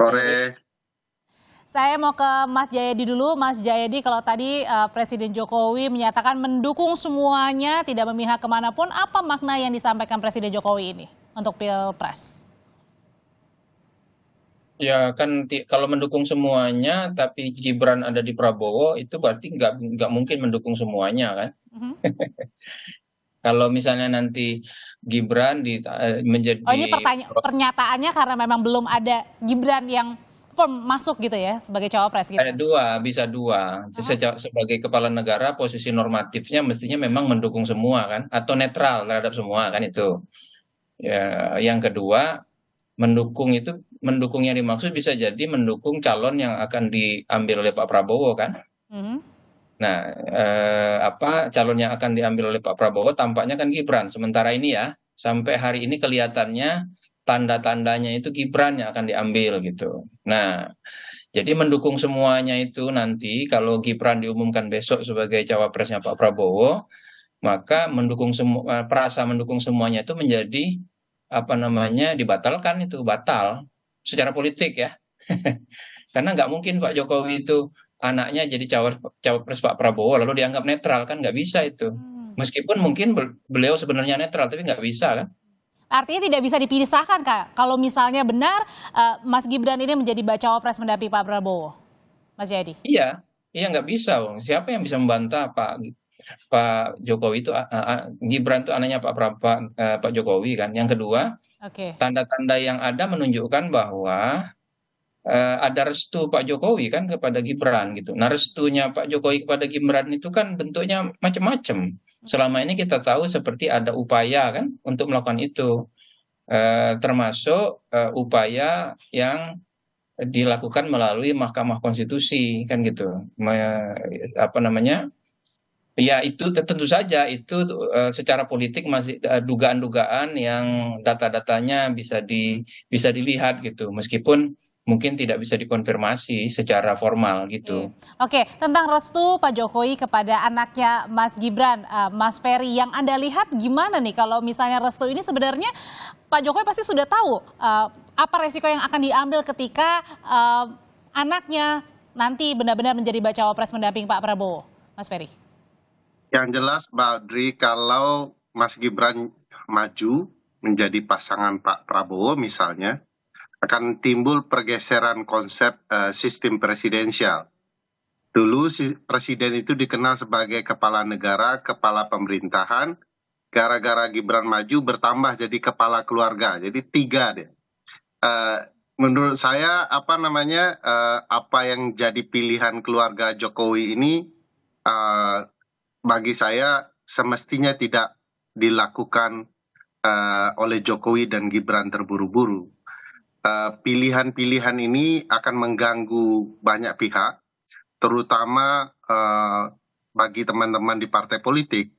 Sore. Saya mau ke Mas Jayadi dulu. Mas Jayadi, kalau tadi Presiden Jokowi menyatakan mendukung semuanya, tidak memihak kemanapun, apa makna yang disampaikan Presiden Jokowi ini untuk Pilpres? Ya kan kalau mendukung semuanya, tapi Gibran ada di Prabowo, itu berarti nggak mungkin mendukung semuanya kan? Mhm. Kalau misalnya nanti Gibran menjadi Oh, ini pernyataannya karena memang belum ada Gibran yang firm masuk gitu ya sebagai cawapres gitu. bisa dua. Sebagai kepala negara, posisi normatifnya mestinya memang mendukung semua kan, atau netral terhadap semua kan itu. Ya, yang kedua, mendukung yang dimaksud bisa jadi mendukung calon yang akan diambil oleh Pak Prabowo kan. Nah, calon yang akan diambil oleh Pak Prabowo tampaknya kan Gibran. Sementara ini ya, sampai hari ini kelihatannya tanda-tandanya itu Gibran yang akan diambil gitu. Nah, jadi mendukung semuanya itu nanti kalau Gibran diumumkan besok sebagai cawapresnya Pak Prabowo, maka perasa mendukung semuanya itu menjadi dibatalkan, itu batal secara politik ya. Karena nggak mungkin Pak Jokowi itu anaknya jadi cawapres Pak Prabowo lalu dianggap netral, kan nggak bisa itu. Meskipun mungkin beliau sebenarnya netral, tapi nggak bisa kan. Artinya tidak bisa dipisahkan Kak, kalau misalnya benar Mas Gibran ini menjadi cawapres mendampingi Pak Prabowo, Mas Jayadi? Iya nggak bisa. Siapa yang bisa membantah Pak Jokowi itu, Gibran itu anaknya Pak Jokowi kan. Yang kedua, tanda-tanda yang ada menunjukkan bahwa ada restu Pak Jokowi kan kepada Gibran gitu. Nah, restunya Pak Jokowi kepada Gibran itu kan bentuknya macam-macam. Selama ini kita tahu seperti ada upaya kan untuk melakukan itu, termasuk upaya yang dilakukan melalui Mahkamah Konstitusi kan gitu. Ya itu tentu saja itu secara politik masih dugaan-dugaan yang data-datanya bisa dilihat gitu, meskipun mungkin tidak bisa dikonfirmasi secara formal gitu. Oke, tentang restu Pak Jokowi kepada anaknya Mas Gibran, Mas Ferry, yang Anda lihat gimana nih kalau misalnya restu ini sebenarnya Pak Jokowi pasti sudah tahu apa resiko yang akan diambil ketika anaknya nanti benar-benar menjadi cawapres mendamping Pak Prabowo, Mas Ferry? Yang jelas Mbak Audrey, kalau Mas Gibran maju menjadi pasangan Pak Prabowo misalnya, akan timbul pergeseran konsep sistem presidensial. Dulu presiden itu dikenal sebagai kepala negara, kepala pemerintahan. Gara-gara Gibran maju bertambah jadi kepala keluarga. Jadi 3 deh. Menurut saya apa yang jadi pilihan keluarga Jokowi ini bagi saya semestinya tidak dilakukan oleh Jokowi dan Gibran terburu-buru. Pilihan-pilihan ini akan mengganggu banyak pihak, terutama bagi teman-teman di partai politik,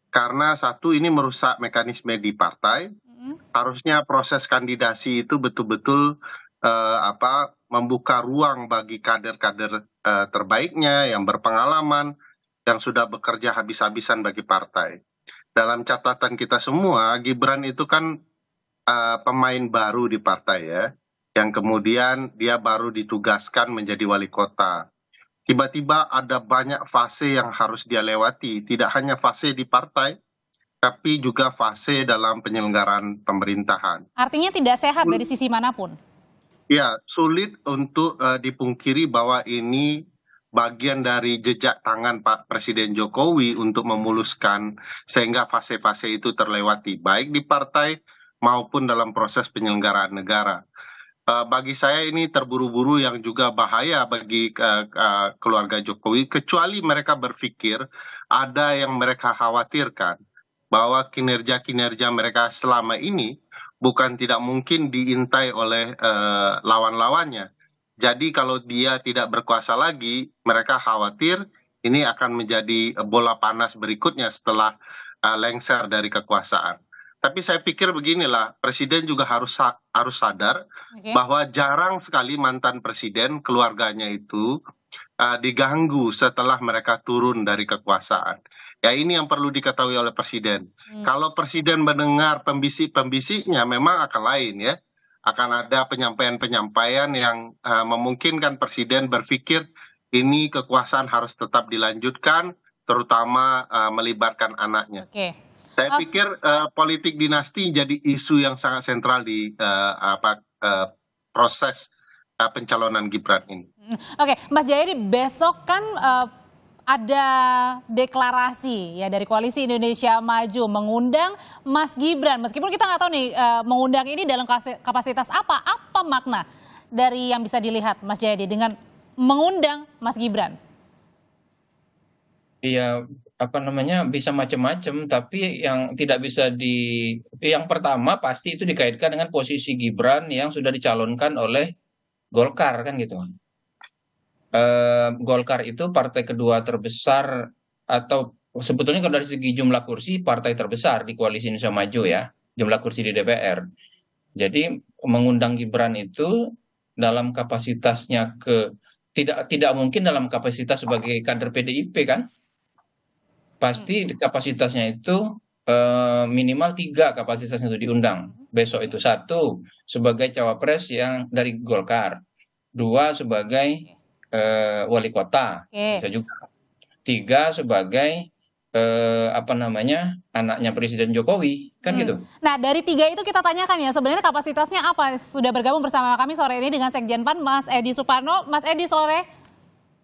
karena satu, ini merusak mekanisme di partai. Harusnya proses kandidasi itu betul-betul membuka ruang bagi kader-kader terbaiknya yang berpengalaman, yang sudah bekerja habis-habisan bagi partai. Dalam catatan kita semua, Gibran itu kan pemain baru di partai ya, yang kemudian dia baru ditugaskan menjadi wali kota. Tiba-tiba ada banyak fase yang harus dia lewati, tidak hanya fase di partai, tapi juga fase dalam penyelenggaraan pemerintahan. Artinya tidak sehat dari sisi manapun? Ya, sulit untuk dipungkiri bahwa ini bagian dari jejak tangan Pak Presiden Jokowi untuk memuluskan sehingga fase-fase itu terlewati, baik di partai maupun dalam proses penyelenggaraan negara. Bagi saya ini terburu-buru yang juga bahaya bagi keluarga Jokowi, kecuali mereka berpikir ada yang mereka khawatirkan, bahwa kinerja-kinerja mereka selama ini bukan tidak mungkin diintai oleh lawan-lawannya. Jadi kalau dia tidak berkuasa lagi, mereka khawatir ini akan menjadi bola panas berikutnya setelah lengser dari kekuasaan. Tapi saya pikir beginilah, presiden juga harus sadar bahwa jarang sekali mantan presiden keluarganya itu diganggu setelah mereka turun dari kekuasaan. Ya, ini yang perlu diketahui oleh presiden. Kalau presiden mendengar pembisik-pembisiknya memang akan lain ya. akan ada penyampaian-penyampaian yang memungkinkan presiden berpikir ini kekuasaan harus tetap dilanjutkan, terutama melibatkan anaknya. Oke. Saya pikir politik dinasti jadi isu yang sangat sentral di proses pencalonan Gibran ini. Oke, Mas Jayadi, besok kan ada deklarasi ya dari Koalisi Indonesia Maju mengundang Mas Gibran. Meskipun kita nggak tahu nih mengundang ini dalam kapasitas apa makna dari yang bisa dilihat Mas Jayadi dengan mengundang Mas Gibran? Iya, bisa macam-macam, tapi yang tidak bisa yang pertama pasti itu dikaitkan dengan posisi Gibran yang sudah dicalonkan oleh Golkar kan gitu. Golkar itu partai kedua terbesar, atau sebetulnya kalau dari segi jumlah kursi partai terbesar di Koalisi Indonesia Maju ya, jumlah kursi di DPR. Jadi mengundang Gibran itu dalam kapasitasnya tidak mungkin dalam kapasitas sebagai kader PDIP kan. Pasti kapasitasnya itu minimal 3 kapasitasnya itu diundang. Besok itu 1 sebagai cawapres yang dari Golkar, 2 sebagai wali kota, bisa juga, 3 sebagai anaknya Presiden Jokowi, kan gitu. Nah, dari 3 itu kita tanyakan ya, sebenarnya kapasitasnya apa? Sudah bergabung bersama kami sore ini dengan Sekjen PAN, Mas Edi Suparno. Mas Edi, sore.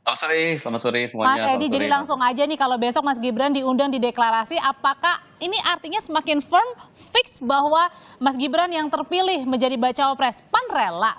Selamat sore semuanya. Mas Edi, jadi langsung aja nih, kalau besok Mas Gibran diundang di deklarasi, apakah ini artinya semakin firm, fix bahwa Mas Gibran yang terpilih menjadi bacawa pres? PAN rela?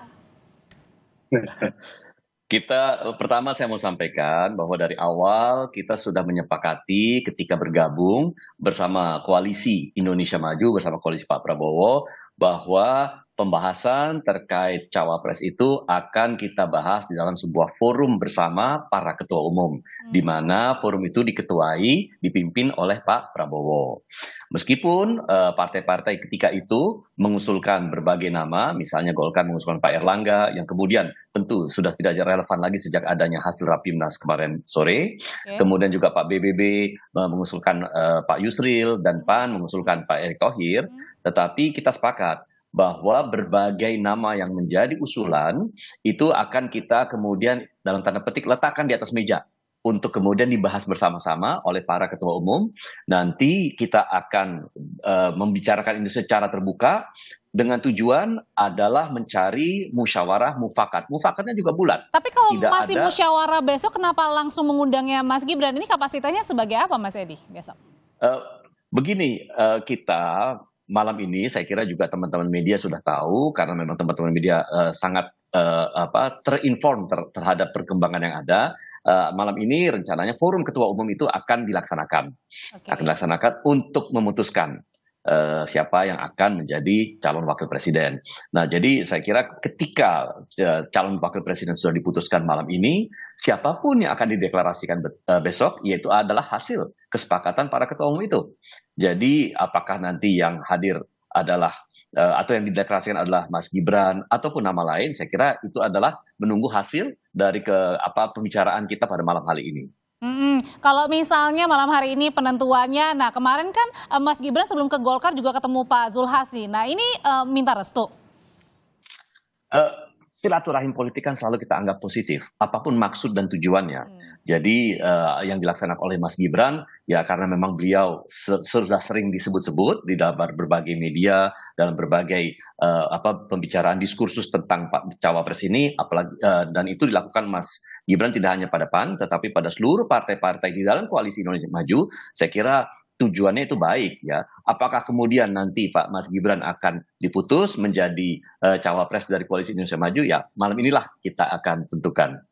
Pertama saya mau sampaikan bahwa dari awal kita sudah menyepakati ketika bergabung bersama Koalisi Indonesia Maju, bersama Koalisi Pak Prabowo, bahwa pembahasan terkait cawapres itu akan kita bahas di dalam sebuah forum bersama para ketua umum, di mana forum itu dipimpin oleh Pak Prabowo. Meskipun partai-partai ketika itu mengusulkan berbagai nama, misalnya Golkar mengusulkan Pak Erlangga, yang kemudian tentu sudah tidak relevan lagi sejak adanya hasil Rapimnas kemarin sore. Kemudian juga Pak BBB mengusulkan Pak Yusril, dan PAN mengusulkan Pak Erick Thohir. Tetapi kita sepakat bahwa berbagai nama yang menjadi usulan itu akan kita kemudian dalam tanda petik letakkan di atas meja untuk kemudian dibahas bersama-sama oleh para ketua umum. Nanti kita akan membicarakan ini secara terbuka dengan tujuan adalah mencari musyawarah mufakat. Mufakatnya juga bulat. Tapi kalau masih musyawarah besok, kenapa langsung mengundangnya Mas Gibran? Ini kapasitasnya sebagai apa, Mas Edi, besok? Begini, kita malam ini saya kira juga teman-teman media sudah tahu, karena memang teman-teman media sangat terinform terhadap perkembangan yang ada. Malam ini rencananya forum ketua umum itu akan dilaksanakan, untuk memutuskan siapa yang akan menjadi calon wakil presiden. Nah, jadi saya kira ketika calon wakil presiden sudah diputuskan malam ini, siapapun yang akan dideklarasikan besok, yaitu adalah hasil kesepakatan para ketua umum itu. Jadi apakah nanti yang hadir adalah atau yang dideklarasikan adalah Mas Gibran ataupun nama lain, saya kira itu adalah menunggu hasil dari pembicaraan kita pada malam hari ini. Kalau misalnya malam hari ini penentuannya, nah kemarin kan Mas Gibran sebelum ke Golkar juga ketemu Pak Zulhas nih. Nah ini minta restu. Silaturahim politik kan selalu kita anggap positif, apapun maksud dan tujuannya. Jadi yang dilaksanakan oleh Mas Gibran, ya karena memang beliau sudah sering disebut-sebut di dalam berbagai media, dalam berbagai pembicaraan diskursus tentang Pak Cawapres ini, apalagi dan itu dilakukan Mas Gibran tidak hanya pada PAN, tetapi pada seluruh partai-partai di dalam Koalisi Indonesia Maju. Saya kira tujuannya itu baik ya. Apakah kemudian nanti Pak Mas Gibran akan diputus menjadi cawapres dari Koalisi Indonesia Maju? Ya malam inilah kita akan tentukan.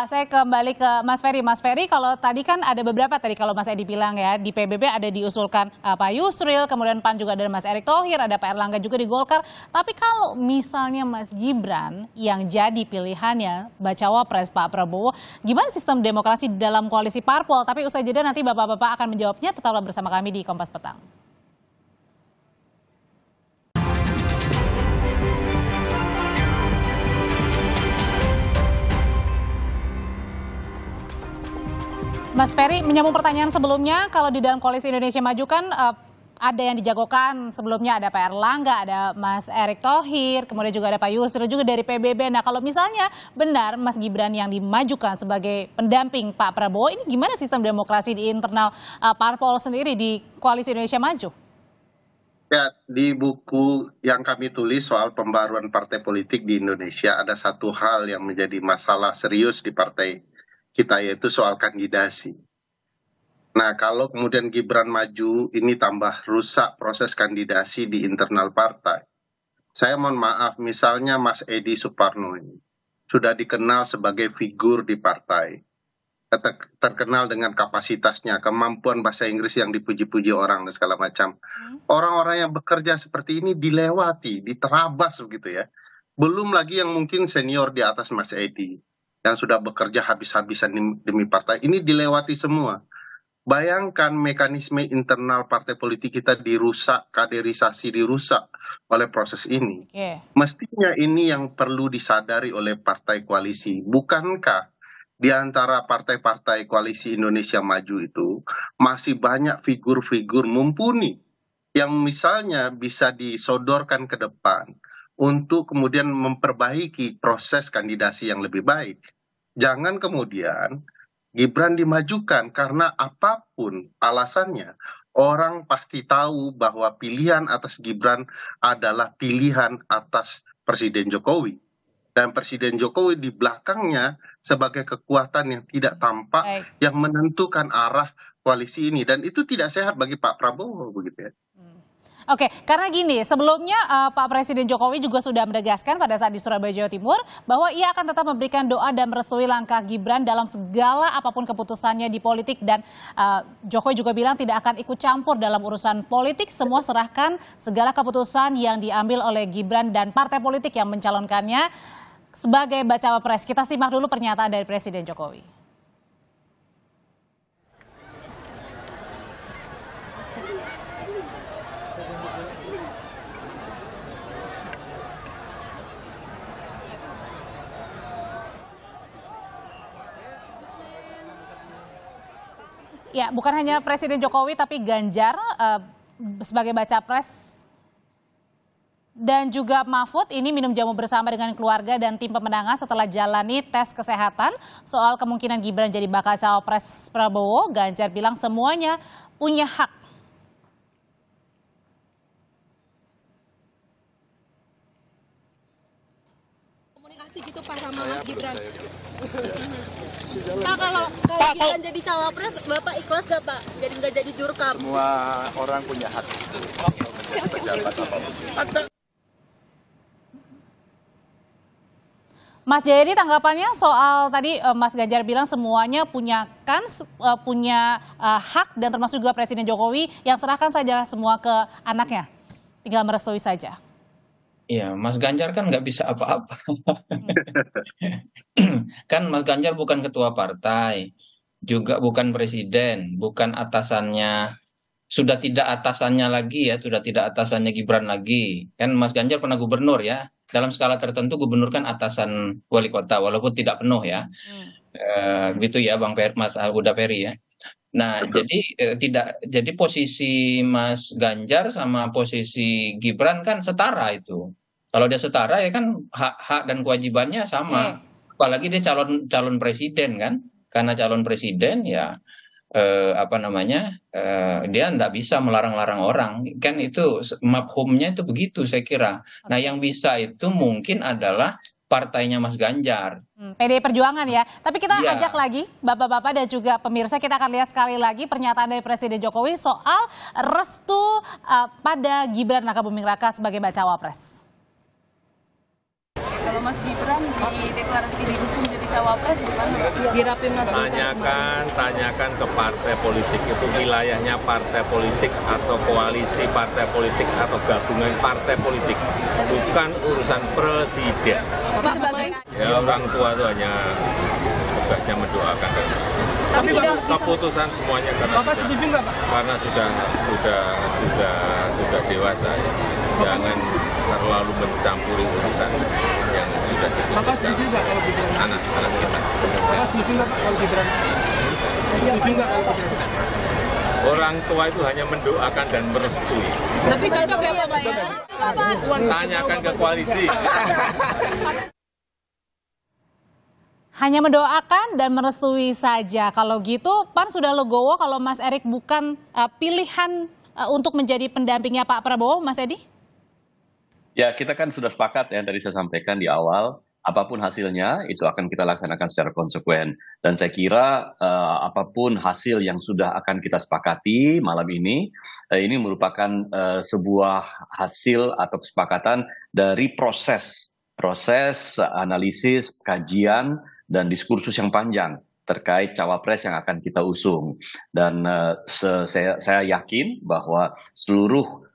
Saya kembali ke Mas Ferry. Mas Ferry, kalau tadi kan ada beberapa tadi kalau Mas Edi bilang ya, di PBB ada diusulkan Pak Yusril, kemudian PAN juga ada Mas Erick Thohir, ada Pak Erlangga juga di Golkar. Tapi kalau misalnya Mas Gibran yang jadi pilihannya bacawa pres Pak Prabowo, gimana sistem demokrasi di dalam koalisi parpol? Tapi usai jeda nanti Bapak-Bapak akan menjawabnya. Tetaplah bersama kami di Kompas Petang. Mas Ferry, menyambung pertanyaan sebelumnya, kalau di dalam Koalisi Indonesia Maju kan ada yang dijagokan sebelumnya, ada Pak Erlangga, ada Mas Erick Thohir, kemudian juga ada Pak Yusril juga dari PBB. Nah kalau misalnya benar Mas Gibran yang dimajukan sebagai pendamping Pak Prabowo, ini gimana sistem demokrasi di internal parpol sendiri di Koalisi Indonesia Maju? Ya, di buku yang kami tulis soal pembaruan partai politik di Indonesia, ada satu hal yang menjadi masalah serius di partai kita, yaitu soal kandidasi. Nah, kalau kemudian Gibran maju, ini tambah rusak proses kandidasi di internal partai. Saya mohon maaf, misalnya Mas Edi Suparno ini sudah dikenal sebagai figur di partai. Terkenal dengan kapasitasnya, kemampuan bahasa Inggris yang dipuji-puji orang dan segala macam. Orang-orang yang bekerja seperti ini dilewati, diterabas begitu ya. Belum lagi yang mungkin senior di atas Mas Edi, yang sudah bekerja habis-habisan demi partai, ini dilewati semua. Bayangkan mekanisme internal partai politik kita dirusak, kaderisasi dirusak oleh proses ini. Mestinya ini yang perlu disadari oleh partai koalisi. Bukankah di antara partai-partai koalisi Indonesia Maju itu masih banyak figur-figur mumpuni yang misalnya bisa disodorkan ke depan untuk kemudian memperbaiki proses kandidasi yang lebih baik. Jangan kemudian Gibran dimajukan karena apapun alasannya, orang pasti tahu bahwa pilihan atas Gibran adalah pilihan atas Presiden Jokowi. Dan Presiden Jokowi di belakangnya sebagai kekuatan yang tidak tampak, yang menentukan arah koalisi ini. Dan itu tidak sehat bagi Pak Prabowo, begitu ya. Oke, karena gini, sebelumnya Pak Presiden Jokowi juga sudah menegaskan pada saat di Surabaya, Jawa Timur, bahwa ia akan tetap memberikan doa dan merestui langkah Gibran dalam segala apapun keputusannya di politik. Dan Jokowi juga bilang tidak akan ikut campur dalam urusan politik, semua serahkan segala keputusan yang diambil oleh Gibran dan partai politik yang mencalonkannya sebagai bacawa pres. Kita simak dulu pernyataan dari Presiden Jokowi. Ya, bukan hanya Presiden Jokowi tapi Ganjar sebagai baca pres dan juga Mahfud ini minum jamu bersama dengan keluarga dan tim pemenangan setelah jalani tes kesehatan soal kemungkinan Gibran jadi bakal cawapres Prabowo. Ganjar bilang semuanya punya hak. Komunikasi gitu Pak sama Mas Gibran. Pak, kalau Gibran jadi cawapres, Bapak ikhlas gak Pak? Jadi nggak jadi jurkam? Semua orang punya hak menjadi pejabat apapun. Mas Jayadi, tanggapannya soal tadi Mas Ganjar bilang semuanya punya kans, punya hak, dan termasuk juga Presiden Jokowi yang serahkan saja semua ke anaknya, tinggal merestui saja. Iya, Mas Ganjar kan nggak bisa apa-apa. Kan Mas Ganjar bukan ketua partai, juga bukan presiden, bukan atasannya, sudah tidak atasannya lagi ya, sudah tidak atasannya Gibran lagi. Kan Mas Ganjar pernah gubernur ya, dalam skala tertentu gubernur kan atasan wali kota, walaupun tidak penuh ya. Gitu ya Bang Mas Huda Ferry ya. Nah, jadi posisi Mas Ganjar sama posisi Gibran kan setara itu. Kalau dia setara ya kan hak dan kewajibannya sama. Apalagi dia calon presiden kan. Karena calon presiden ya dia nggak bisa melarang-larang orang. Kan itu mafhumnya itu begitu saya kira. Nah, yang bisa itu mungkin adalah partainya Mas Ganjar. PDI Perjuangan ya. Tapi kita ajak lagi Bapak-bapak dan juga pemirsa, kita akan lihat sekali lagi pernyataan dari Presiden Jokowi soal restu pada Gibran Rakabuming Raka sebagai bacawa pres. Kalau Mas Gibran dideklarasi diusung jadi cawapres gimana Pak? Di Rapimnas Tanyakan ke partai politik itu wilayahnya partai politik atau koalisi partai politik atau gabungan partai politik, bukan urusan presiden. Ya orang tua itu hanya tugasnya mendoakan dan keputusan semuanya karena sudah dewasa ya. Jangan terlalu mencampuri urusan yang sudah diputuskan anak-anak kita. Bapak setuju nggak kalau Gibran? Setuju nggak kalau Gibran? Orang tua itu hanya mendoakan dan merestui. Tapi cocok ya Pak ya? Tanyakan ke koalisi. Hanya mendoakan dan merestui saja. Kalau gitu, PAN sudah legowo kalau Mas Erik bukan pilihan untuk menjadi pendampingnya Pak Prabowo, Mas Edi? Ya, kita kan sudah sepakat ya, tadi saya sampaikan di awal, apapun hasilnya itu akan kita laksanakan secara konsekuen. Dan saya kira apapun hasil yang sudah akan kita sepakati malam ini merupakan sebuah hasil atau kesepakatan dari proses analisis, kajian, dan diskursus yang panjang terkait cawapres yang akan kita usung. Dan saya yakin bahwa seluruh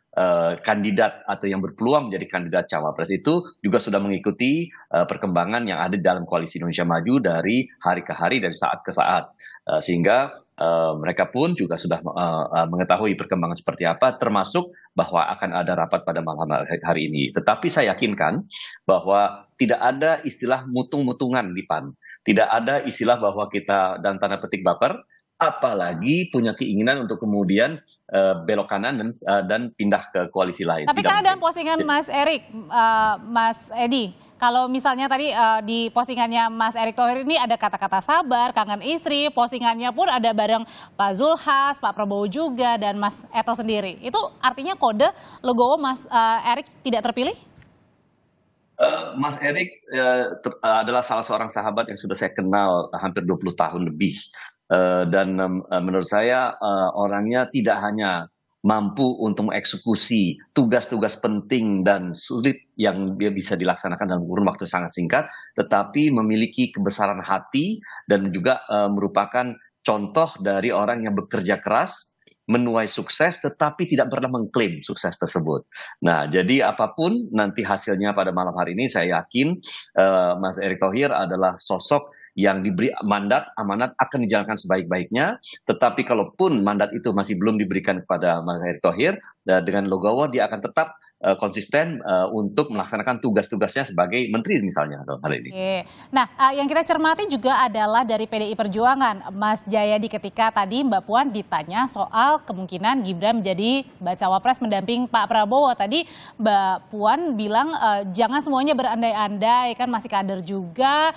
kandidat atau yang berpeluang menjadi kandidat cawapres itu juga sudah mengikuti perkembangan yang ada dalam Koalisi Indonesia Maju dari hari ke hari, dari saat ke saat, sehingga mereka pun juga sudah mengetahui perkembangan seperti apa, termasuk bahwa akan ada rapat pada malam hari ini. Tetapi saya yakinkan bahwa tidak ada istilah mutung-mutungan di PAN, tidak ada istilah bahwa kita dan tanda petik baper, apalagi punya keinginan untuk kemudian belok kanan dan pindah ke koalisi lain. Tapi karena dalam postingan Mas Erik, Mas Edi, kalau misalnya tadi di postingannya Mas Erik Thohir ini ada kata-kata sabar, kangen istri, postingannya pun ada bareng Pak Zulhas, Pak Prabowo juga, dan Mas Eto sendiri. Itu artinya kode legowo Mas Erik tidak terpilih? Mas Erik adalah salah seorang sahabat yang sudah saya kenal hampir 20 tahun lebih. Dan menurut saya orangnya tidak hanya mampu untuk mengeksekusi tugas-tugas penting dan sulit yang dia bisa dilaksanakan dalam kurun waktu sangat singkat, tetapi memiliki kebesaran hati dan juga merupakan contoh dari orang yang bekerja keras, menuai sukses tetapi tidak pernah mengklaim sukses tersebut. Nah, jadi apapun nanti hasilnya pada malam hari ini, saya yakin Mas Erik Thohir adalah sosok yang diberi mandat, amanat akan dijalankan sebaik-baiknya. Tetapi kalaupun mandat itu masih belum diberikan kepada Mas Erik Thohir, dengan legowo dia akan tetap konsisten untuk melaksanakan tugas-tugasnya sebagai menteri misalnya dalam hal ini. Oke. Nah, yang kita cermati juga adalah dari PDI Perjuangan, Mas Jayadi, ketika tadi Mbak Puan ditanya soal kemungkinan Gibran menjadi bacawa pres mendamping Pak Prabowo. Tadi Mbak Puan bilang jangan semuanya berandai-andai, kan masih kader juga.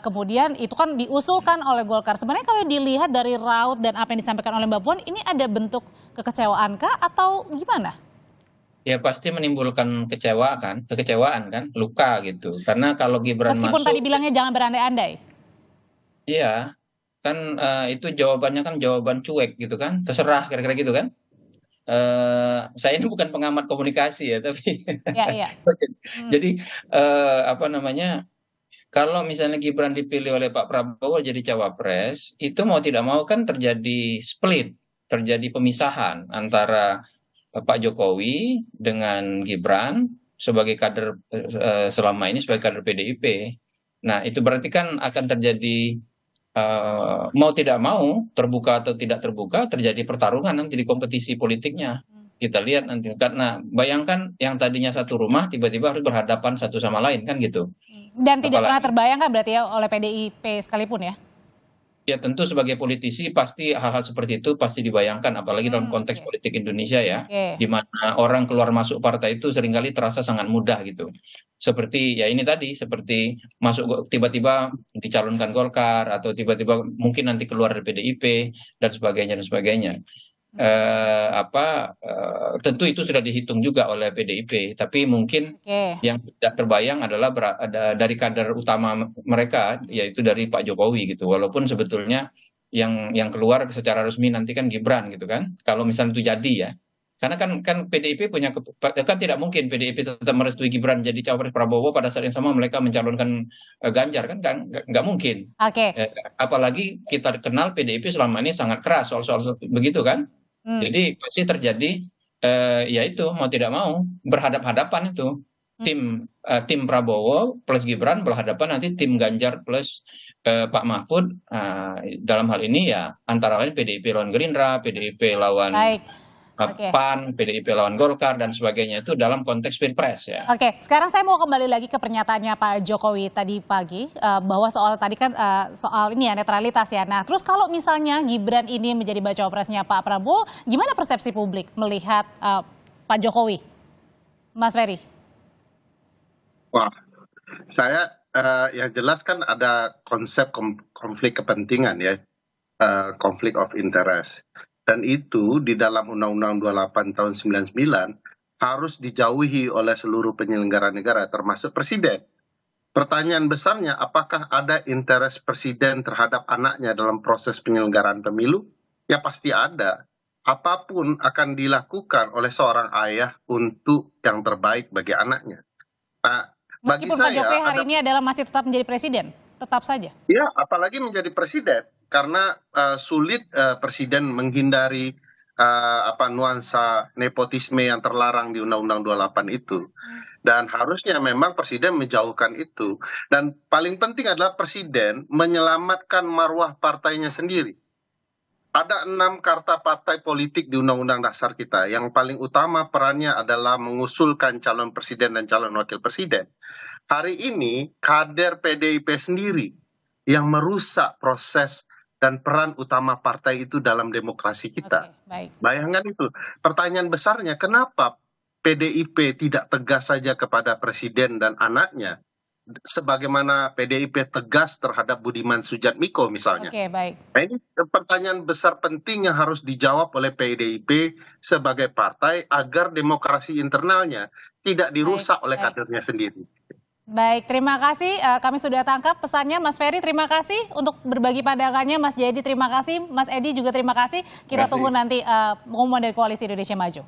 Kemudian itu kan diusulkan oleh Golkar. Sebenarnya kalau dilihat dari raut dan apa yang disampaikan oleh Mbak Puan, ini ada bentuk kekecewaan kah atau gimana? Ya pasti menimbulkan kekecewaan kan, luka gitu. Karena kalau Gibran meskipun masuk, tadi bilangnya jangan berandai-andai. iya kan itu jawabannya kan jawaban cuek gitu kan, terserah kira-kira gitu kan. Saya ini bukan pengamat komunikasi ya, tapi Iya. jadi apa namanya, kalau misalnya Gibran dipilih oleh Pak Prabowo jadi cawapres, itu mau tidak mau kan terjadi split, terjadi pemisahan antara Pak Jokowi dengan Gibran sebagai kader selama ini sebagai kader PDIP. Nah, itu berarti kan akan terjadi mau tidak mau, terbuka atau tidak terbuka, terjadi pertarungan nanti di kompetisi politiknya. Kita lihat nanti, karena bayangkan yang tadinya satu rumah tiba-tiba harus berhadapan satu sama lain kan gitu. Dan tidak pernah terbayangkan berarti ya oleh PDIP sekalipun ya? Ya tentu sebagai politisi pasti hal-hal seperti itu pasti dibayangkan, apalagi dalam konteks politik Indonesia ya, di mana orang keluar masuk partai itu seringkali terasa sangat mudah gitu. Seperti ya ini tadi, seperti masuk tiba-tiba dicalonkan Golkar atau tiba-tiba mungkin nanti keluar dari PDIP dan sebagainya. Tentu itu sudah dihitung juga oleh PDIP, tapi mungkin yang tidak terbayang adalah dari kader utama mereka, yaitu dari Pak Jokowi gitu. Walaupun sebetulnya yang keluar secara resmi nanti kan Gibran gitu kan, kalau misalnya itu jadi ya, karena kan PDIP kan tidak mungkin PDIP tetap merestui Gibran jadi cawapres Prabowo pada saat yang sama mereka mencalonkan Ganjar kan nggak mungkin. Apalagi kita kenal PDIP selama ini sangat keras soal begitu kan. Jadi pasti terjadi ya itu mau tidak mau berhadapan itu tim Prabowo plus Gibran berhadapan, nanti tim Ganjar plus Pak Mahfud. Dalam hal ini ya antara lain PDIP lawan Gerindra, PDIP lawan Oke. PAN, PDIP lawan Golkar dan sebagainya itu dalam konteks Pilpres ya. Oke, sekarang saya mau kembali lagi ke pernyataannya Pak Jokowi tadi pagi bahwa soal tadi kan soal ini ya netralitas ya. Nah, terus kalau misalnya Gibran ini menjadi baca presnya Pak Prabowo, gimana persepsi publik melihat Pak Jokowi, Mas Ferry? Wah, saya yang jelas kan ada konsep konflik kepentingan ya, konflik of interest. Dan itu di dalam Undang-Undang 28 tahun 99 harus dijauhi oleh seluruh penyelenggara negara termasuk presiden. Pertanyaan besarnya, apakah ada interest presiden terhadap anaknya dalam proses penyelenggaraan pemilu? Ya pasti ada. Apapun akan dilakukan oleh seorang ayah untuk yang terbaik bagi anaknya. Nah, bagi Meskipun Pak saya Jokowi hari ini adalah masih tetap menjadi presiden, tetap saja. ya, apalagi menjadi presiden, karena sulit presiden menghindari nuansa nepotisme yang terlarang di Undang-Undang 28 itu. Dan harusnya memang presiden menjauhkan itu. Dan paling penting adalah presiden menyelamatkan marwah partainya sendiri. Ada 6 karta partai politik di Undang-Undang Dasar kita. Yang paling utama perannya adalah mengusulkan calon presiden dan calon wakil presiden. Hari ini kader PDIP sendiri yang merusak proses dan peran utama partai itu dalam demokrasi kita. Oke, baik. Bayangkan itu. Pertanyaan besarnya, kenapa PDIP tidak tegas saja kepada presiden dan anaknya? Sebagaimana PDIP tegas terhadap Budiman Sujatmiko misalnya. Oke, baik. Nah, ini pertanyaan besar penting yang harus dijawab oleh PDIP sebagai partai agar demokrasi internalnya tidak dirusak oleh kadernya sendiri. Baik, terima kasih. Kami sudah tangkap pesannya Mas Ferry. Terima kasih untuk berbagi pandangannya. Mas Jayadi terima kasih. Mas Edi juga terima kasih. Kita tunggu nanti pengumuman dari Koalisi Indonesia Maju.